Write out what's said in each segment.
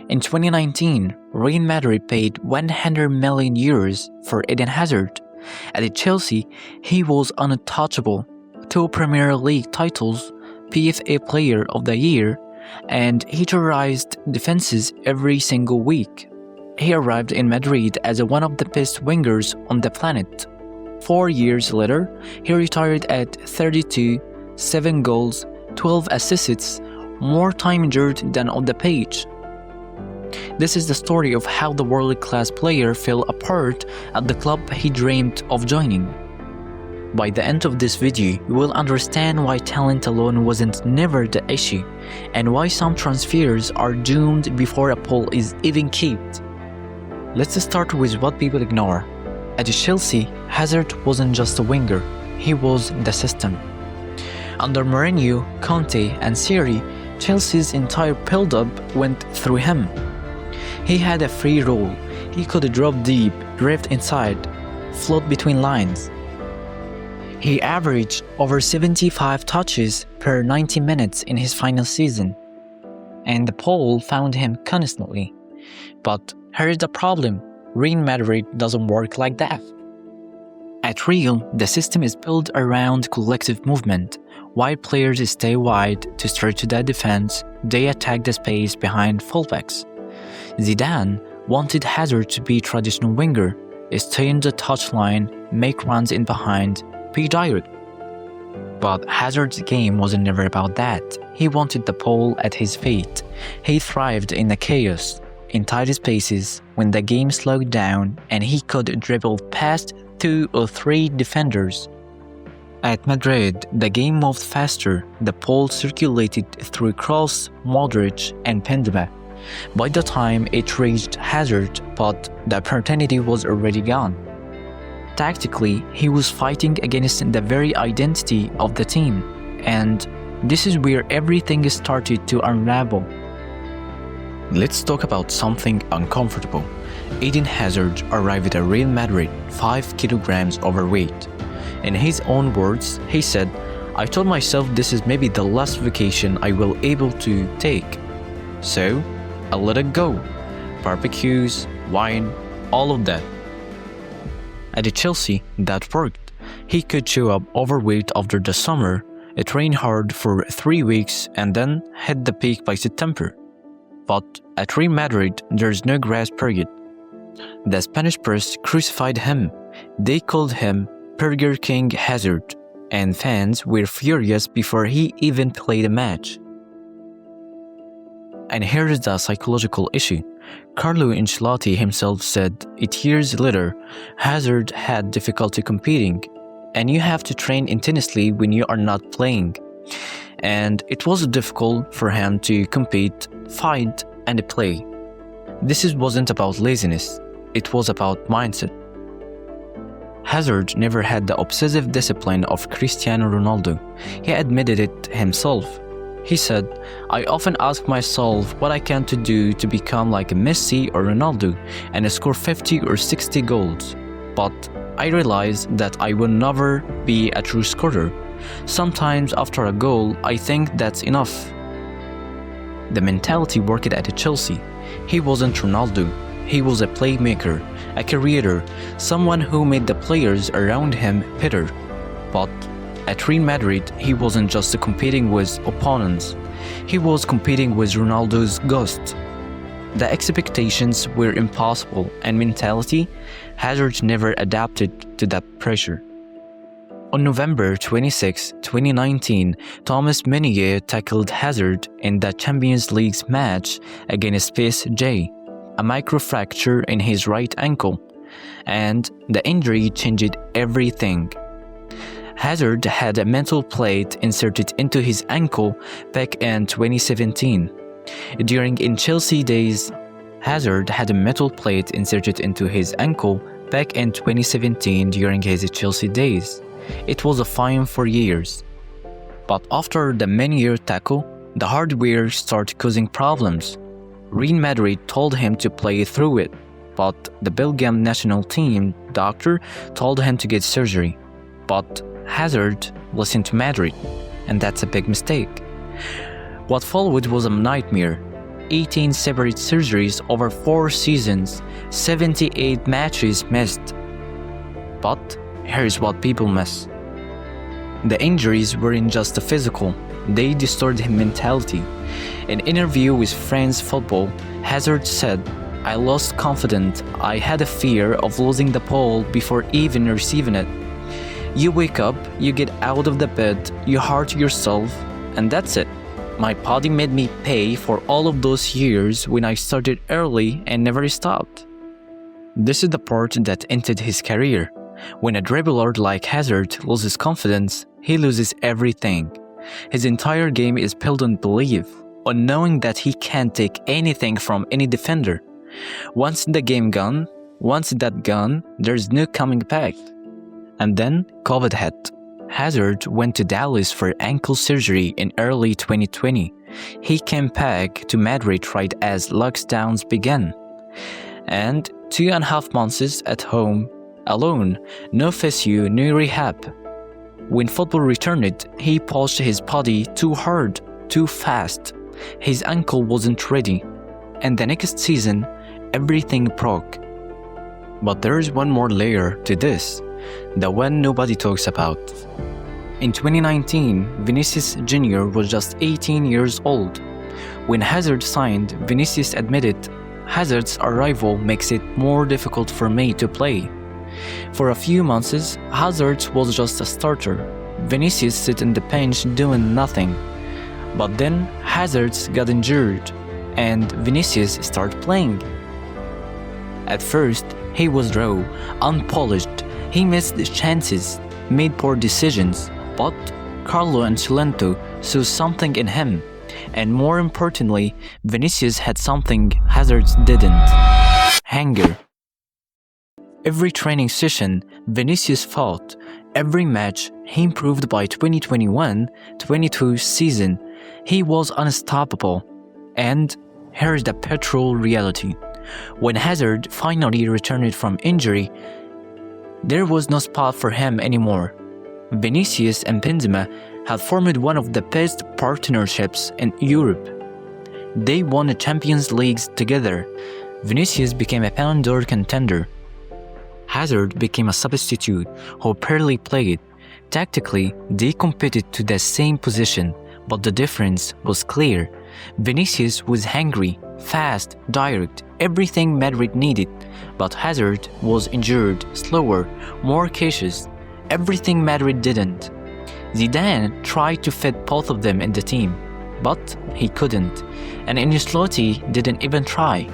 In 2019, Real Madrid paid €100 million for Eden Hazard. At Chelsea, he was untouchable, 2 Premier League titles, PFA Player of the Year, and he terrorized defenses every single week. He arrived in Madrid as one of the best wingers on the planet. 4 years later, he retired at 32, 7 goals, 12 assists, more time injured than on the pitch. This is the story of how the world-class player fell apart at the club he dreamed of joining. By the end of this video, you will understand why talent alone wasn't never the issue, and why some transfers are doomed before a poll is even kicked. Let's start with what people ignore. At Chelsea, Hazard wasn't just a winger, he was the system. Under Mourinho, Conte, and Sarri, Chelsea's entire build-up went through him. He had a free role. He could drop deep, drift inside, float between lines. He averaged over 75 touches per 90 minutes in his final season, and the poll found him constantly. But here's the problem: Real Madrid doesn't work like that. At Real, the system is built around collective movement. While players stay wide to stretch the defense, they attack the space behind fullbacks. Zidane wanted Hazard to be a traditional winger, stay on the touchline, make runs in behind, be direct. But Hazard's game wasn't never about that. He wanted the ball at his feet. He thrived in the chaos, in tight spaces, when the game slowed down and he could dribble past 2 or 3 defenders. At Madrid, the game moved faster. The ball circulated through Kroos, Modric, and Benzema. By the time it reached Hazard, but the opportunity was already gone. Tactically, he was fighting against the very identity of the team, and this is where everything started to unravel. Let's talk about something uncomfortable. Eden Hazard arrived at Real Madrid 5 kilograms overweight. In his own words, he said, "I told myself this is maybe the last vacation I will able to take. So, I let it go. Barbecues, wine, all of that." At Chelsea, that worked. He could show up overweight after the summer, train hard for 3 weeks, and then hit the peak by September. But at Real Madrid, there's no grace period. The Spanish press crucified him. They called him Burger King Hazard, and fans were furious before he even played a match. And here is the psychological issue. Carlo Ancelotti himself said 8 years later, Hazard had difficulty competing, and you have to train intensely when you are not playing. And it was difficult for him to compete, fight, and play. This wasn't about laziness, it was about mindset. Hazard never had the obsessive discipline of Cristiano Ronaldo. He admitted it himself. He said, "I often ask myself what I can do to become like Messi or Ronaldo and score 50 or 60 goals. But I realize that I will never be a true scorer. Sometimes after a goal, I think that's enough." The mentality worked at Chelsea. He wasn't Ronaldo. He was a playmaker, a creator, someone who made the players around him better. But at Real Madrid, he wasn't just competing with opponents. He was competing with Ronaldo's ghost. The expectations were impossible, and mentality, Hazard never adapted to that pressure. On November 26, 2019, Thomas Meunier tackled Hazard in the Champions League match against PSG, a microfracture in his right ankle, and the injury changed everything. Hazard had a metal plate inserted into his ankle back in 2017. During in Chelsea days, Hazard had a metal plate inserted into his ankle back in 2017 during his Chelsea days. It was fine for years. But after the Meunier tackle, the hardware started causing problems. Real Madrid told him to play through it, but the Belgium national team doctor told him to get surgery. But Hazard listened to Madrid, and that's a big mistake. What followed was a nightmare. 18 separate surgeries over 4 seasons, 78 matches missed. But here's what people miss. The injuries weren't just physical, they distorted his mentality. In an interview with France Football, Hazard said, "I lost confidence. I had a fear of losing the ball before even receiving it. You wake up, you get out of the bed, you hurt yourself, and that's it. My body made me pay for all of those years when I started early and never stopped." This is the part that ended his career. When a dribbler like Hazard loses confidence, he loses everything. His entire game is built on belief, on knowing that he can't take anything from any defender. Once the game gone, there's no coming back. And then COVID hit. Hazard went to Dallas for ankle surgery in early 2020. He came back to Madrid right as lockdowns began. And 2.5 months at home, alone, no physio, no rehab. When football returned, he pushed his body too hard, too fast. His ankle wasn't ready. And the next season, everything broke. But there is one more layer to this, the one nobody talks about. In 2019, Vinícius Junior was just 18 years old. When Hazard signed, Vinícius admitted, "Hazard's arrival makes it more difficult for me to play." For a few months, Hazard was just a starter. Vinícius sat on the bench doing nothing. But then Hazard got injured, and Vinícius started playing. At first, he was raw, unpolished. He missed chances, made poor decisions. But Carlo Ancelotti saw something in him. And more importantly, Vinícius had something Hazard didn't: hunger. Every training session, Vinícius fought. Every match, he improved. By 2021-22 season, he was unstoppable. And here's the petrol reality. When Hazard finally returned from injury, there was no spot for him anymore. Vinícius and Benzema had formed one of the best partnerships in Europe. They won the Champions League together. Vinícius became a Ballon d'Or contender. Hazard became a substitute who barely played. Tactically, they competed to the same position, but the difference was clear. Vinícius was hungry, fast, direct, everything Madrid needed, but Hazard was injured, slower, more cautious, everything Madrid didn't. Zidane tried to fit both of them in the team, but he couldn't, and Ancelotti didn't even try.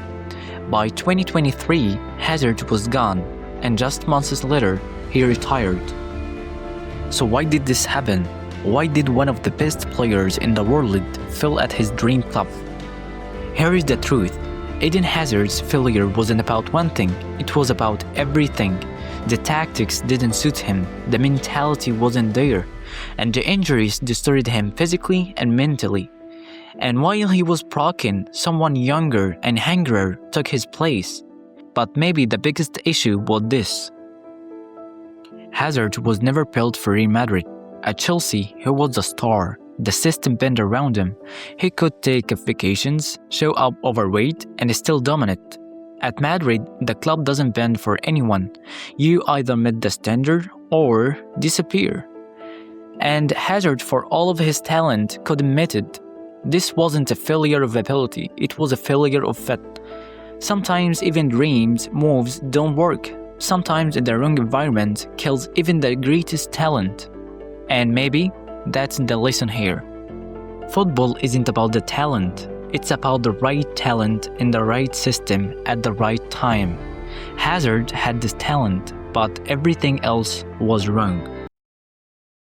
By 2023, Hazard was gone, and just months later, he retired. So why did this happen? Why did one of the best players in the world fail at his dream club? Here is the truth. Eden Hazard's failure wasn't about one thing, it was about everything. The tactics didn't suit him, the mentality wasn't there, and the injuries distorted him physically and mentally. And while he was broken, someone younger and hungrier took his place. But maybe the biggest issue was this. Hazard was never built for Real Madrid. At Chelsea, he was the star. The system bent around him. He could take vacations, show up overweight, and still dominate. At Madrid, the club doesn't bend for anyone. You either meet the standard or disappear. And Hazard, for all of his talent, could admit it. This wasn't a failure of ability, it was a failure of fit. Sometimes even dreams, moves don't work. Sometimes the wrong environment kills even the greatest talent. And maybe that's the lesson here. Football isn't about the talent. It's about the right talent in the right system at the right time. Hazard had this talent, but everything else was wrong.